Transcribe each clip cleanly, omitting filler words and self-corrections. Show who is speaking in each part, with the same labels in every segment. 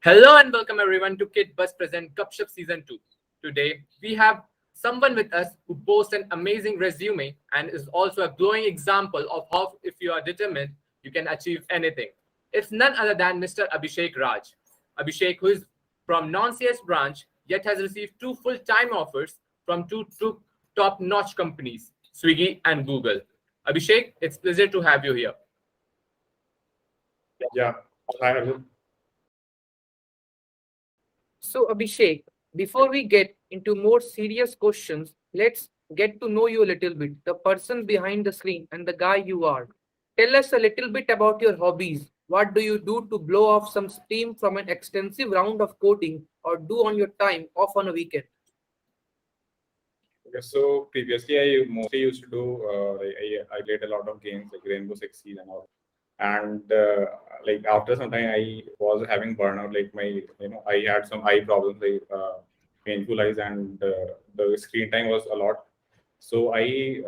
Speaker 1: Hello and welcome everyone to KIIT Buzz present GUPSHUP Season 2. Today we have someone with us who boasts an amazing resume and is also a glowing example of how if you are determined, you can achieve anything. It's none other than Mr. Abhishek Raj. Abhishek, who is from non-CS branch, yet has received two full-time offers from two top-notch companies, Swiggy and Google. Abhishek, it's a pleasure to have you here.
Speaker 2: Yeah. Hi, Arjun.
Speaker 3: So, Abhishek, before we get into more serious questions, let's get to know you a little bit, the person behind the screen and the guy you are. Tell us a little bit about your hobbies. What do you do to blow off some steam from an extensive round of coding or do on your time off on a weekend?
Speaker 2: Okay, so previously I mostly used to do I played a lot of games like Rainbow Six Siege and all. And like after some time I was having burnout, like I had some eye problems, like painful eyes, and the screen time was a lot. So I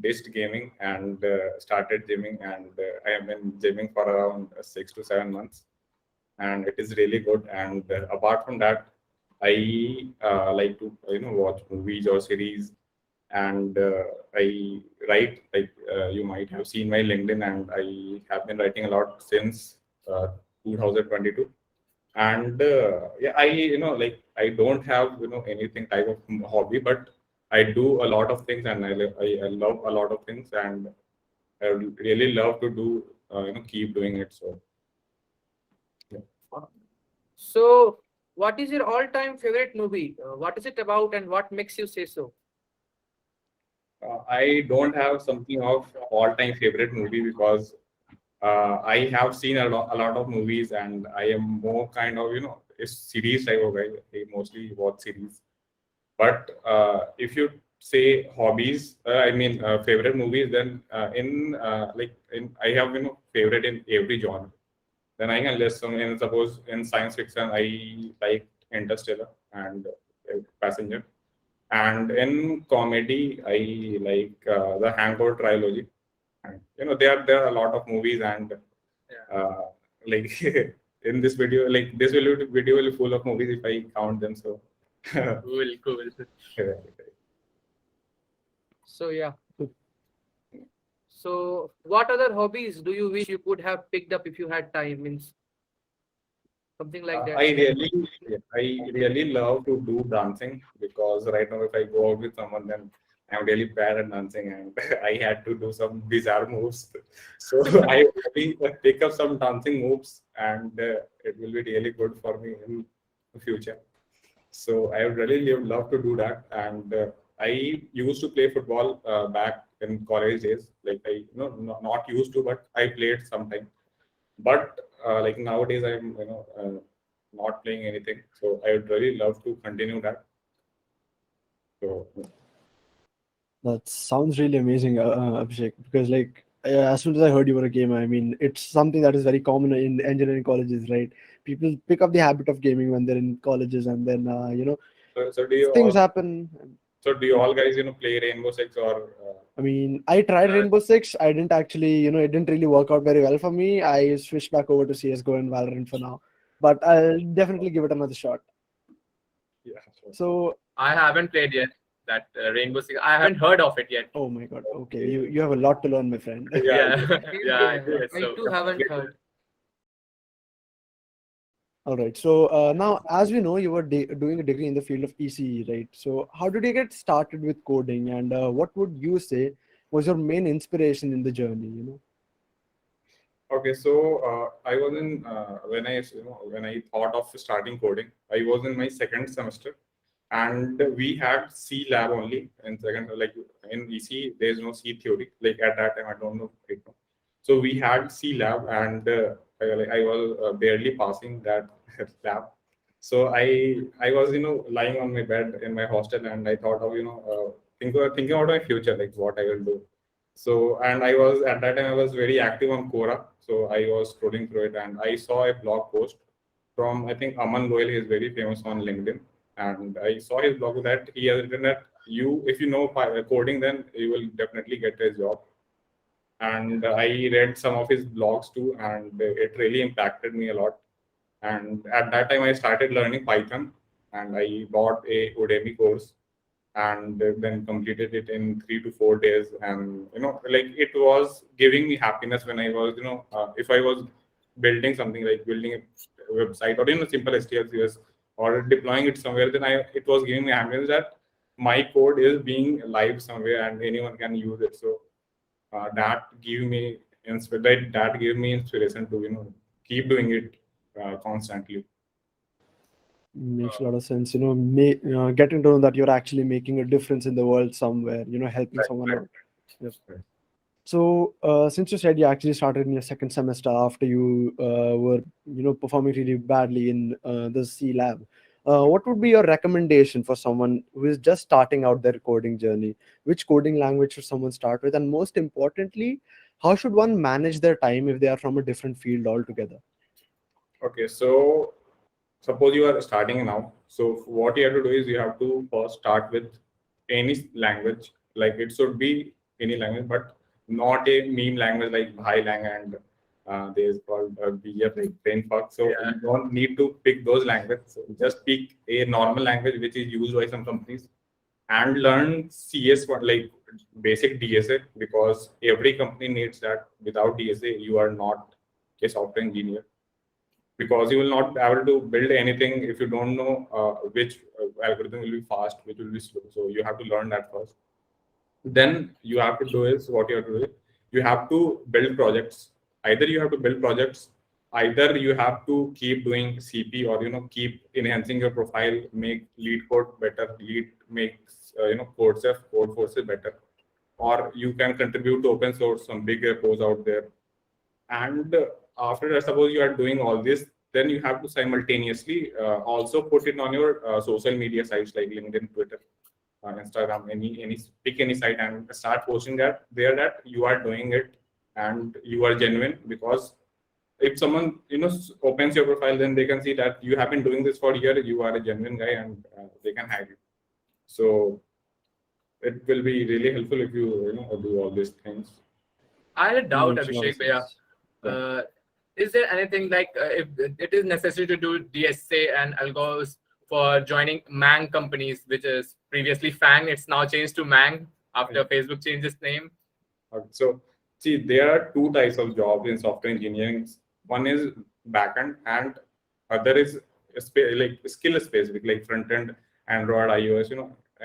Speaker 2: ditched gaming and started gymming, and I have been gymming for around 6 to 7 months, and it is really good. And apart from that, I like to watch movies or series, and I write. Like you might have seen my LinkedIn, and I have been writing a lot since 2022. And yeah, I don't have anything type of hobby, but I do a lot of things, and I love a lot of things, and I would really love to do keep doing it. So yeah.
Speaker 3: So, what is your all-time favorite movie? What is it about and what makes you say so?
Speaker 2: I don't have something of all-time favorite movie because I have seen a lot of movies, and I am more kind of a series type of guy. I mostly watch series. But if you say hobbies, I mean favorite movies, then I have favorite in every genre. Then I can list some. In suppose in science fiction, I like Interstellar and Passenger. And in comedy, I like the Hangover trilogy. And there are a lot of movies, and uh, like in this video, like video will be full of movies if I count them. So
Speaker 1: Cool.
Speaker 3: So, yeah. So, what other hobbies do you wish you could have picked up if you had time? Means something like that.
Speaker 2: I really love to do dancing, because right now if I go out with someone, then I'm really bad at dancing, and I had to do some bizarre moves. So I really pick up some dancing moves, and it will be really good for me in the future. So I would really love to do that. And I used to play football back in college days. Like I, not used to, but I played sometime. But like nowadays, I'm not playing anything. So I would really love to continue that. So
Speaker 4: That sounds really amazing, Abhishek. Because as soon as I heard you were a gamer, I mean, it's something that is very common in engineering colleges, right? People pick up the habit of gaming when they're in colleges, and then
Speaker 2: so do you
Speaker 4: things
Speaker 2: all?
Speaker 4: happen.
Speaker 2: So do you all guys play Rainbow Six or?
Speaker 4: I mean, I tried
Speaker 1: Uh,
Speaker 4: Rainbow Six. I didn't actually, it didn't really work out very well for me. I switched back over to CS:GO and Valorant for now, but I'll definitely give it another shot.
Speaker 2: Yeah. Sure.
Speaker 4: So,
Speaker 1: I haven't played yet that Rainbow Six. I haven't heard of it yet.
Speaker 4: oh my God, okay, you have a lot to learn, my friend.
Speaker 2: Yeah.
Speaker 1: Yeah, I guess
Speaker 3: I
Speaker 1: so.
Speaker 3: too haven't heard.
Speaker 4: All right. So now, as we know, you were doing a degree in the field of ECE, right? So how did you get started with coding, and what would you say was your main inspiration in the journey?
Speaker 2: Okay, so I was in when I thought of starting coding, I was in my second semester, and we had C lab only in second. Like in EC, there is no C theory. Like at that time, I don't know right now. So we had C lab, and I was barely passing that lab. So I was lying on my bed in my hostel, and I thought of thinking about my future, like what I will do. So, and I was at that time I was very active on Quora. So I was scrolling through it, and I saw a blog post from, I think, Aman Goyal. He is very famous on LinkedIn, and I saw his blog that he has written that if you know coding, then you will definitely get a job. And I read some of his blogs too, and it really impacted me a lot. And at that time, I started learning Python, and I bought a Udemy course and then completed it in 3 to 4 days. And like it was giving me happiness when I was, if I was building something like building a website or simple STL or deploying it somewhere, then it was giving me happiness that my code is being live somewhere and anyone can use it. So that gave me inspiration to keep doing it constantly.
Speaker 4: Makes a lot of sense. Getting to know that you're actually making a difference in the world somewhere, helping someone out. Yes.
Speaker 2: Right.
Speaker 4: So, since you said you actually started in your second semester after you were, performing really badly in the C lab, what would be your recommendation for someone who is just starting out their coding journey? Which coding language should someone start with? And most importantly, how should one manage their time if they are from a different field altogether?
Speaker 2: Okay, so suppose you are starting now. So what you have to do is you have to first start with any language. Like it should be any language, but not a meme language like Bhailang and there's called BF like brainfuck. So
Speaker 1: Yeah.
Speaker 2: you don't need to pick those languages. So just pick a normal language which is used by some companies and learn CS1 like basic DSA, because every company needs that. Without DSA, you are not a software engineer, because you will not be able to build anything if you don't know which algorithm will be fast, which will be slow. So you have to learn that first. Then you have to do is what you have to do. You have to build projects. Either you have to build projects, either you have to keep doing CP or keep enhancing your profile, make lead code better, make code forces better, or you can contribute to open source, some big repos out there. And after that, suppose you are doing all this, then you have to simultaneously also put it on your social media sites like LinkedIn, Twitter, Instagram, pick any site and start posting that you are doing it and you are genuine. Because if someone opens your profile, then they can see that you have been doing this for a year, you are a genuine guy, and they can hire you. So it will be really helpful if you do all these things.
Speaker 1: I had a doubt,
Speaker 4: Makes a lot of
Speaker 1: Abhishek, Bhaiya.
Speaker 4: sense.
Speaker 1: Is there anything like if it is necessary to do DSA and algos for joining Mang companies, which is previously Fang, it's now changed to Mang after Facebook changed its name?
Speaker 2: So, see, there are two types of jobs in software engineering. One is backend, and other is like skill specific, like front end, Android, iOS,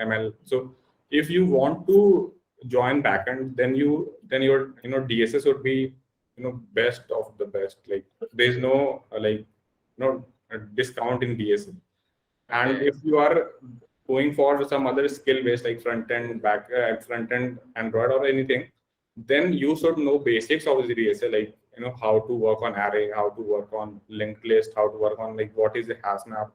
Speaker 2: ML. So, if you want to join backend, then your DSS would be best of the best. Like there's no a discount in DSS. And
Speaker 1: Okay.
Speaker 2: if you are going for some other skill based like front end Android or anything, then you should know basics of the DSA, like how to work on array, how to work on linked list, how to work on like what is the hash map.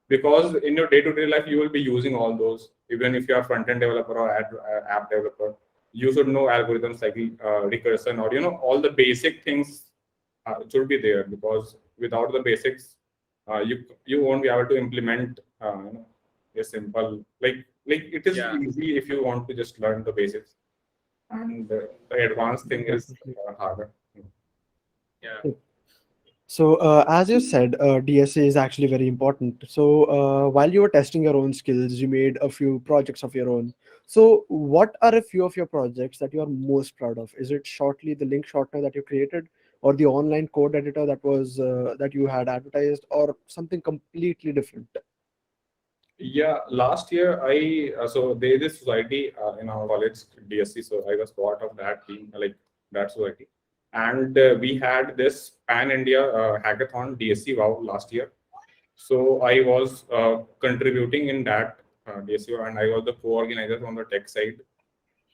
Speaker 2: Because in your day-to-day life, you will be using all those. Even if you are front-end developer or app developer, you should know algorithms like recursion or all the basic things should be there. Because without the basics, you won't be able to implement a simple like it is
Speaker 1: Yeah.
Speaker 2: easy if you want to just learn the basics, and the advanced thing is harder.
Speaker 1: Yeah.
Speaker 4: So, as you said, DSA is actually very important. So, while you were testing your own skills, you made a few projects of your own. So, what are a few of your projects that you are most proud of? Is it shortly the link shortener that you created, or the online code editor that you had advertised, or something completely different?
Speaker 2: Yeah, last year so there is this society in our college, DSC. So I was part of that team, like that society, and we had this Pan India hackathon DSC Wow last year. So I was contributing in that DSC Wow, and I was the co-organizer on the tech side,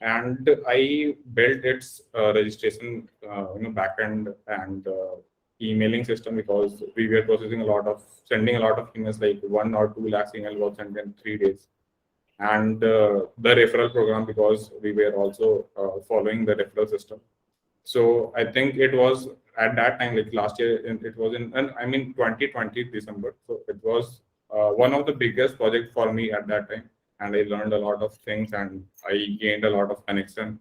Speaker 2: and I built its registration, backend and emailing system, because we were sending a lot of emails, like 1 or 2 lakhs email was sent in 3 days, and the referral program, because we were also following the referral system. So I think it was at that time, like last year, it was in, and I mean 2020 December. So it was one of the biggest projects for me at that time, and I learned a lot of things and I gained a lot of connection.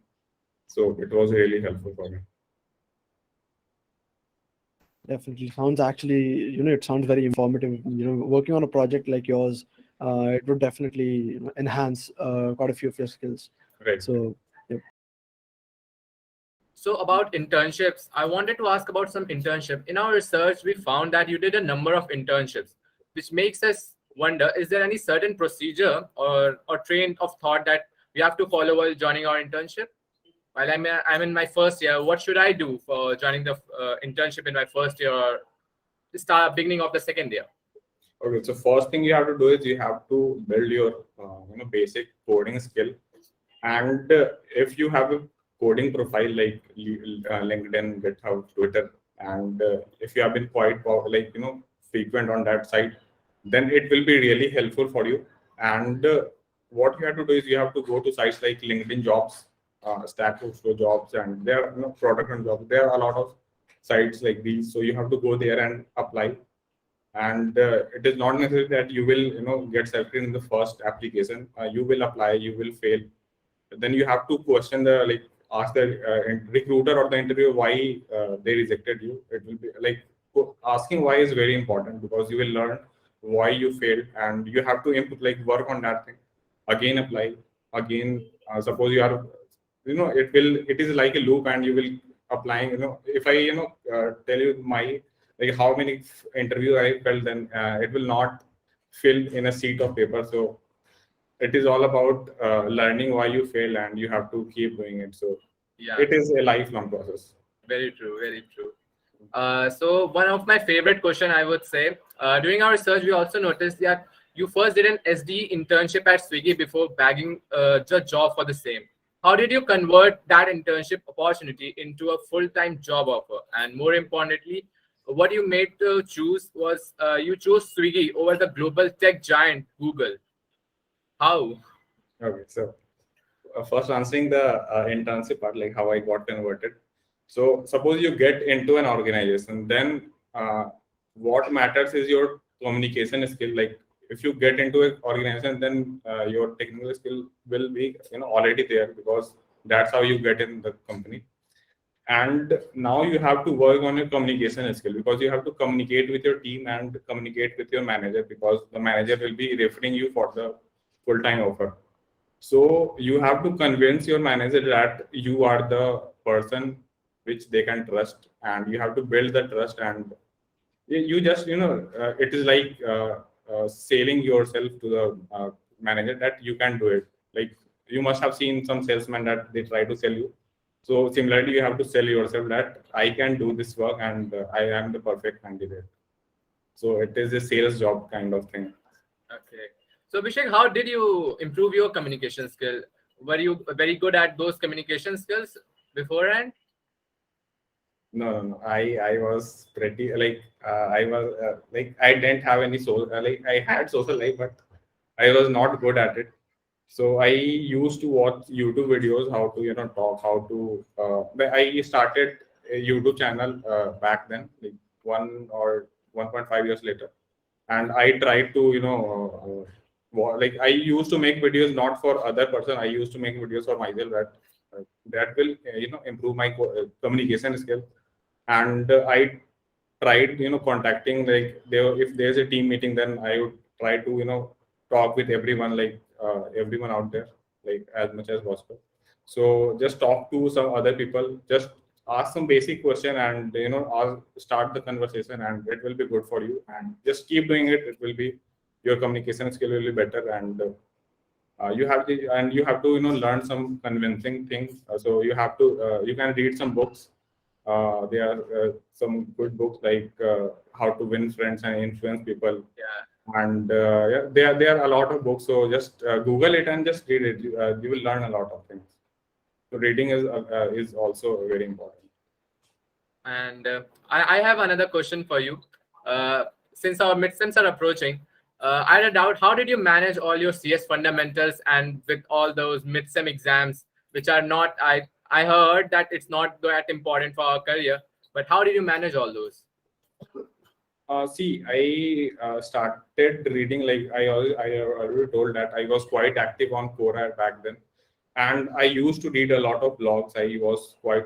Speaker 2: So it was really helpful for me.
Speaker 4: Definitely sounds actually, it sounds very informative. Working on a project like yours, it would definitely enhance quite a few of your skills.
Speaker 2: Right.
Speaker 4: So, yep.
Speaker 1: So about internships, I wanted to ask about some internship. In our research, we found that you did a number of internships, which makes us wonder, is there any certain procedure or train of thought that we have to follow while joining our internship? While I'm in my first year, what should I do for joining the internship in my first year or beginning of the second year?
Speaker 2: Okay, so first thing you have to do is you have to build your basic coding skill, and if you have a coding profile like LinkedIn, GitHub, Twitter, and if you have been quite frequent on that site, then it will be really helpful for you. And what you have to do is you have to go to sites like LinkedIn Jobs, Stack Overflow Jobs, and there are product and jobs. There are a lot of sites like these, so you have to go there and apply. And it is not necessary that you will get selected in the first application. You will apply, you will fail, then you have to question ask the recruiter or the interviewer why they rejected you. It will be asking why is very important, because you will learn why you failed, and you have to work on that thing. Again apply, again suppose you are it is like a loop, and you will applying. If I tell you my how many interview I felt, then it will not fill in a sheet of paper. So it is all about learning why you fail, and you have to keep doing it. So
Speaker 1: Yeah,
Speaker 2: it is a lifelong process.
Speaker 1: very true, very true. So one of my favorite question, I would say, during our research, we also noticed that you first did an SDE internship at Swiggy before bagging the job for the same. How did you convert that internship opportunity into a full-time job offer? And more importantly, what you made to choose was you chose Swiggy over the global tech giant Google. How?
Speaker 2: Okay, so first answering the internship part, like how I got converted. So suppose you get into an organization, then what matters is your communication skill. Like if you get into an organization, then your technical skill will be already there, because that's how you get in the company. And now you have to work on your communication skill, because you have to communicate with your team and communicate with your manager, because the manager will be referring you for the full-time offer. So you have to convince your manager that you are the person which they can trust, and you have to build the trust. And you just it is like selling yourself to the manager that you can do it. Like you must have seen some salesmen that they try to sell you. So similarly, you have to sell yourself that I can do this work, and I am the perfect candidate. So it is a sales job kind of thing.
Speaker 1: Okay. So Abhishek, how did you improve your communication skill? Were you very good at those communication skills beforehand?
Speaker 2: No. I was pretty I was I didn't have any I had social life, but I was not good at it. So I used to watch YouTube videos how to talk, how to. But I started a YouTube channel back then, like 1.5 years later, and I tried to I used to make videos not for other person. I used to make videos for myself that will improve my communication skill. And I tried contacting, like if there's a team meeting, then I would try to talk with everyone, everyone out there, like as much as possible. So just talk to some other people, just ask some basic question, and start the conversation, and it will be good for you. And just keep doing it. It will be, your communication skill will be better. And you have to learn some convincing things. So you have to you can read some books. There are some good books like How to Win Friends and Influence People.
Speaker 1: Yeah.
Speaker 2: And yeah, there are a lot of books. So just Google it and just read it. You will learn a lot of things. So reading is also very important.
Speaker 1: And I have another question for you. Since our midterms are approaching, I had a doubt. How did you manage all your CS fundamentals and with all those midterm exams, which are not, I heard that it's not that important for our career, but how did you manage all those?
Speaker 2: See, I started reading, like I already told that I was quite active on Quora back then, and I used to read a lot of blogs. I was quite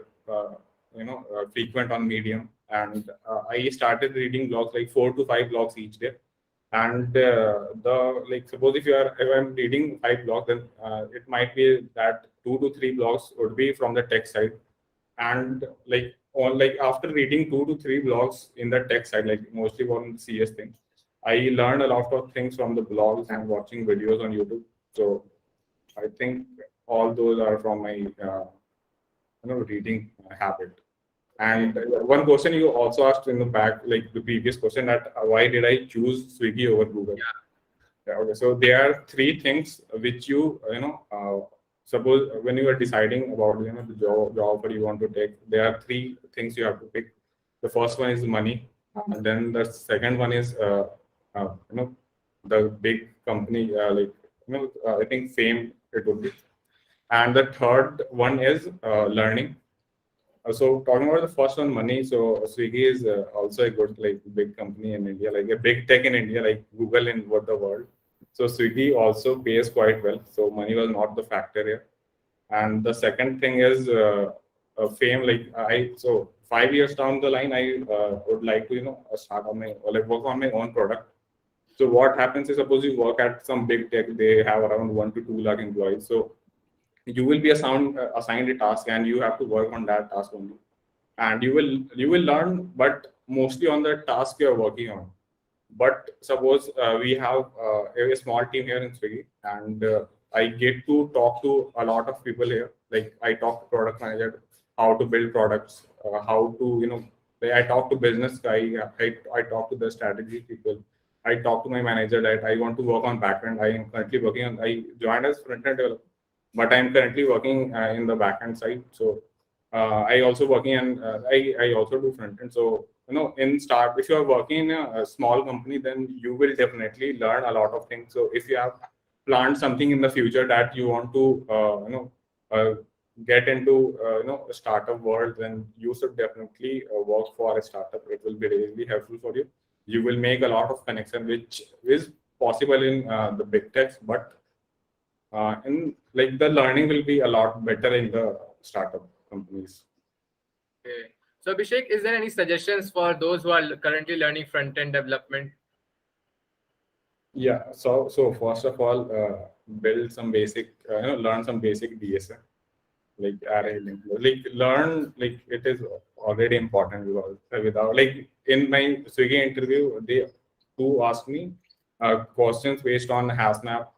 Speaker 2: frequent on Medium, and I started reading blogs like 4 to 5 blogs each day. And suppose if I'm reading 5 blogs, then it might be that 2 to 3 blogs would be from the tech side, and after reading 2 to 3 blogs in the tech side, like mostly on CS things, I learned a lot of things from the blogs and watching videos on YouTube. So I think all those are from my reading habit. And one question you also asked in the back, like the previous question, that why did I choose Swiggy over Google? Yeah, okay. So there are 3 things which suppose when you are deciding about the job that you want to take, there are 3 things you have to pick. The first one is money, and then the second one is the big company, I think fame it would be, and the third one is learning. So talking about the first one, money. So Swiggy is also a good big company in India, like a big tech in India, like Google in the world. So Swiggy also pays quite well. So money was not the factor here. And the second thing is fame. So 5 years down the line, I would like to start on work on my own product. So what happens is, suppose you work at some big tech, they have around 1 to 2 lakh employees. So you will be assigned a task, and you have to work on that task only, and you will learn, but mostly on the task you are working on. But suppose we have a small team here in Swiggy, and I get to talk to a lot of people here. Like I talk to product manager, how to build products, how to I talk to business guy, I talk to the strategy people. I talk to my manager that I want to work on backend. I am currently working on. I joined as front-end developer, but I'm currently working in the backend side. So I also working, and I also do front end. So if you are working in a small company, then you will definitely learn a lot of things. So if you have planned something in the future that you want to get into a startup world, then you should definitely work for a startup. It will be really helpful for you. You will make a lot of connection, which is possible in the big techs, but and the learning will be a lot better in the startup companies.
Speaker 1: Okay. So Abhishek, is there any suggestions for those who are currently learning front-end development?
Speaker 2: Yeah. So first of all, build some basic, learn some basic DSA, like array link. Learn it is already important, because without in my Swiggy interview, they asked me questions based on hash map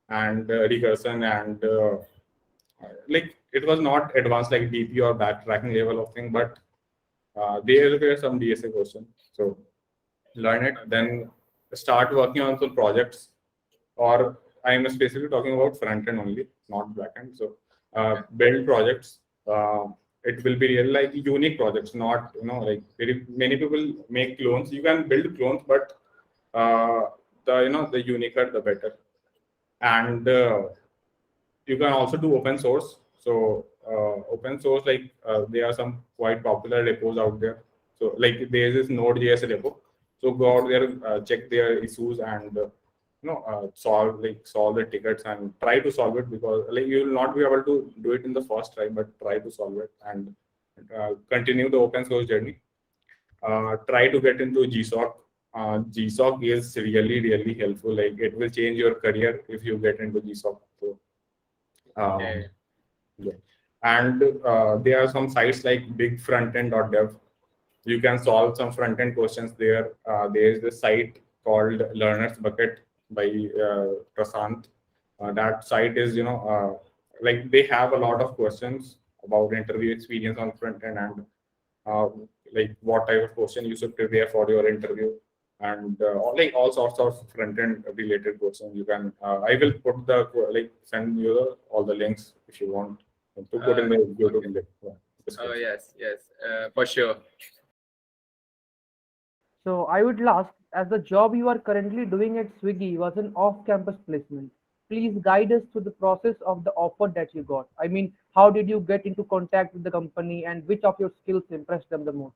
Speaker 2: and recursion, and it was not advanced like DP or backtracking level of thing, but there were some DSA questions. So learn it, then start working on some projects, or I'm specifically talking about front end only, not back end. So build projects. It will be real unique projects, not very many people make clones. You can build clones, but the uniquer the better. And you can also do open source. So open source, there are some quite popular repos out there. So there is this Node.js repo. So go out there, check their issues, and solve the tickets and try to solve it, because you will not be able to do it in the first try, but try to solve it and continue the open source journey. Try to get into GSOC. GSOC is really helpful. It will change your career if you get into GSOC. So,
Speaker 1: Okay.
Speaker 2: yeah. And there are some sites like bigfrontend.dev. You can solve some front-end questions there. There is this site called Learner's Bucket by Prasant. That site is, they have a lot of questions about interview experience on front-end, and what type of question you should prepare for your interview, and all sorts of front-end related questions. You can, I will put send you all the links if you want to put in the YouTube link.
Speaker 1: Oh yes, for sure.
Speaker 3: So I would ask, as the job you are currently doing at Swiggy was an off-campus placement, please guide us through the process of the offer that you got. I mean, how did you get into contact with the company, and which of your skills impressed them the most?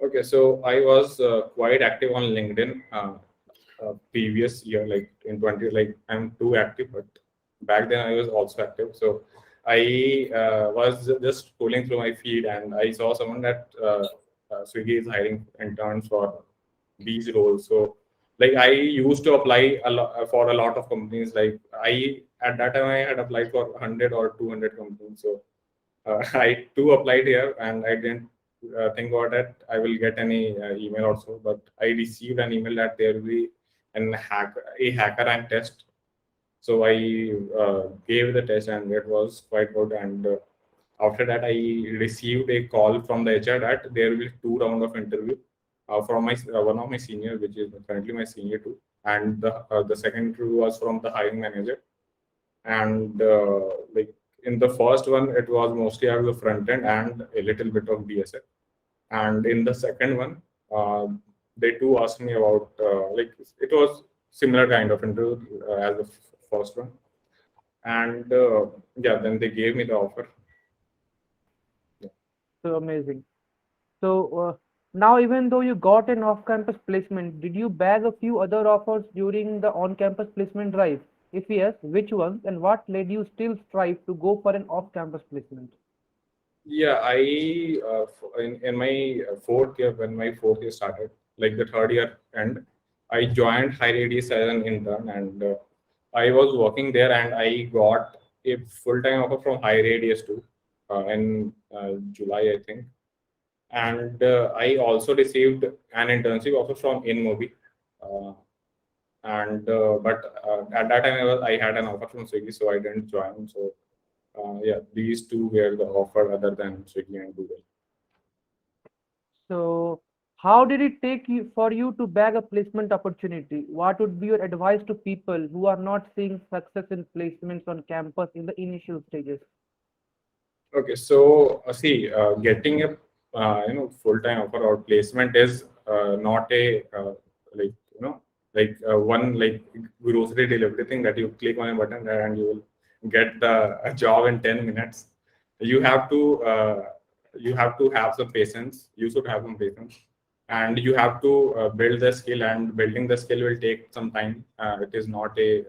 Speaker 2: Okay, so I was quite active on LinkedIn previous year, in 20, I'm too active, but back then I was also active. So I was just scrolling through my feed and I saw someone that Swiggy is hiring interns for these roles. So like I used to apply a lot for a lot of companies. Like I at that time I had applied for 100 or 200 companies. So I too applied here and I didn't think about that I will get any email also. But I received an email that there will be a hacker rank test. So I gave the test and it was quite good. And after that, I received a call from the HR that there will be 2 rounds of interview from my one of my senior, which is currently my senior too, and the second interview was from the hiring manager. And like in the first one, it was mostly out of the front end and a little bit of DSL. And in the second one, they too asked me about like it was similar kind of interview as the first one. And yeah, then they gave me the offer.
Speaker 3: So amazing. So now, even though you got an off-campus placement, did you bag a few other offers during the on-campus placement drive? If yes, which ones, and what led you still strive to go for an off-campus placement?
Speaker 2: Yeah, I in my fourth year, when my fourth year started, like the third year end, I joined High Radius as an intern, and I was working there, and I got a full time offer from High Radius too in July, I think. And I also received an internship offer from InMobi. Uh, and but at that time I had an offer from Swiggy, so I didn't join. So yeah, these two were the offer other than Swiggy and Google.
Speaker 3: So, how did it take you for you to bag a placement opportunity? What would be your advice to people who are not seeing success in placements on campus in the initial stages?
Speaker 2: Okay, so see, getting a full time offer or placement is not a like like one like grocery delivery thing that you click on a button and you will get a job in 10 minutes. You have to have some patience. You should have some patience, and you have to build the skill. And building the skill will take some time. It is not a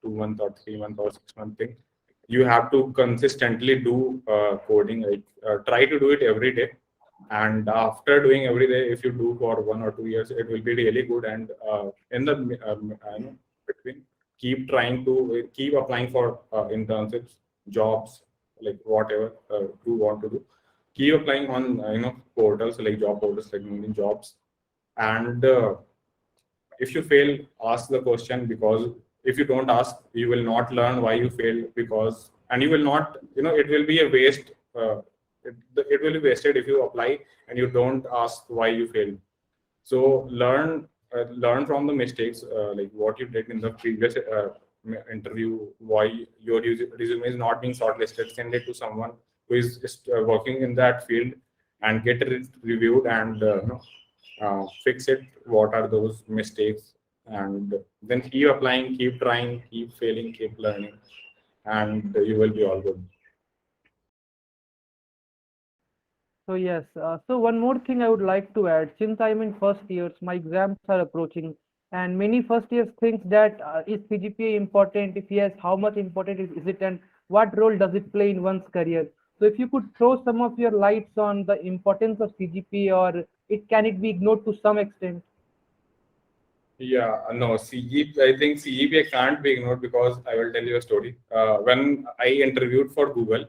Speaker 2: 2 month or 3 month or 6 month thing. You have to consistently do coding, like try to do it every day. And after doing every day, if you do for 1 or 2 years, it will be really good. And in the between, keep trying to keep applying for internships, jobs, like whatever you want to do. Keep applying on portals like job portals like LinkedIn Jobs. And if you fail, ask the question, because if you don't ask, you will not learn why you failed, because and you will not it will be a waste. It will be wasted if you apply and you don't ask why you failed. So learn from the mistakes, like what you did in the previous interview, why your resume is not being shortlisted. Send it to someone who is working in that field and get it reviewed, and fix it. What are those mistakes? And then keep applying, keep trying, keep failing, keep learning, and you will be all good.
Speaker 3: So yes, so one more thing I would like to add, since I'm in first years, my exams are approaching, and many first years think that is CGPA important? If yes, how much important is it, and what role does it play in one's career? So if you could throw some of your lights on the importance of CGPA, or it be ignored to some extent?
Speaker 2: Yeah, no, I think CGPA can't be ignored, because I will tell you a story. When I interviewed for Google,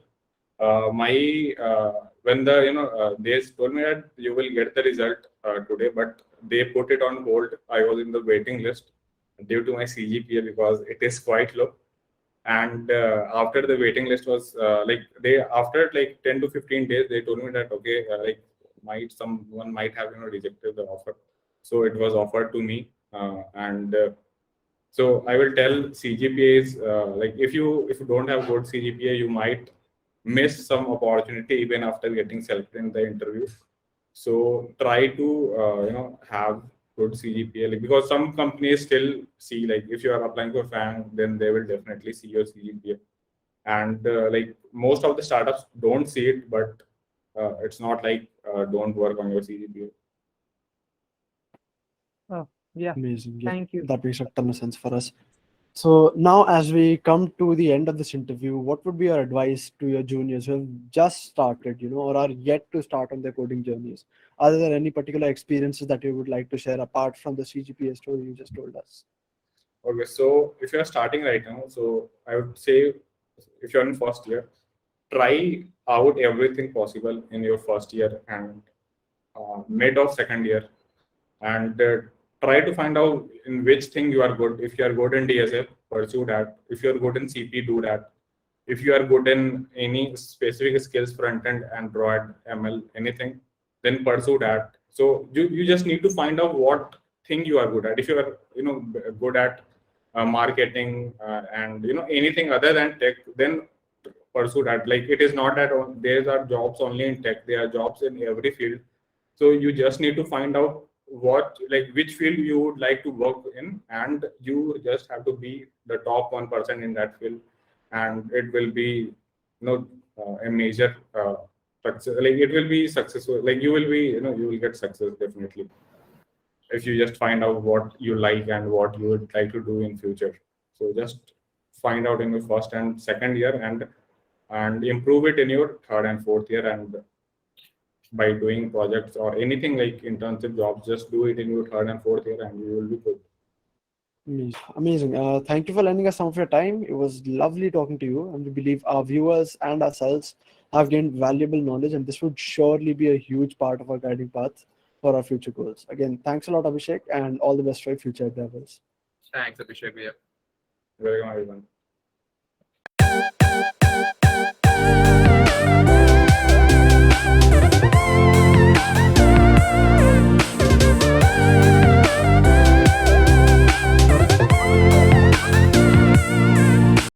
Speaker 2: my when the they told me that you will get the result today, but they put it on hold. I was in the waiting list due to my CGPA, because it is quite low. And after the waiting list was like they after like 10 to 15 days, they told me that okay, like someone might have rejected the offer, so it was offered to me. And so I will tell CGPAs, like if you don't have good CGPA, you might miss some opportunity even after getting selected in the interview. So try to have good CGPA, like, because some companies still see, like if you are applying for FANG, then they will definitely see your CGPA. And like most of the startups don't see it, but it's not like don't work on your CGPA.
Speaker 3: Oh, yeah,
Speaker 4: Amazing. Yeah,
Speaker 3: thank you.
Speaker 4: that makes a ton of sense for us. So now, as we come to the end of this interview, what would be your advice to your juniors who have just started, or are yet to start on their coding journeys? Are there any particular experiences that you would like to share apart from the CGPA story you just told us?
Speaker 2: Okay, so if you're starting right now, so I would say if you're in first year, try out everything possible in your first year and mid of second year, and try to find out in which thing you are good. If you are good in DSF, pursue that. If you are good in CP, do that. If you are good in any specific skills, front end, Android, ML, anything, then pursue that. So you just need to find out what thing you are good at. If you are good at marketing and anything other than tech, then pursue that. Like, it is not that there are jobs only in tech. There are jobs in every field. So you just need to find out which field you would like to work in, and you just have to be the top 1% in that field, and it will be a major success. Like, it will be successful. Like, you will be you will get success definitely if you just find out what you like and what you would like to do in future. So just find out in your first and second year, and improve it in your third and fourth year. And by doing projects or anything like internship jobs, just do it in your third and fourth year, and you will be good.
Speaker 4: Amazing. Thank you for lending us some of your time. It was lovely talking to you, and we believe our viewers and ourselves have gained valuable knowledge, and this would surely be a huge part of our guiding path for our future goals. Again, thanks a lot, Abhishek, and all the best for your future endeavors.
Speaker 1: Thanks, Abhishek.
Speaker 2: Welcome, everyone.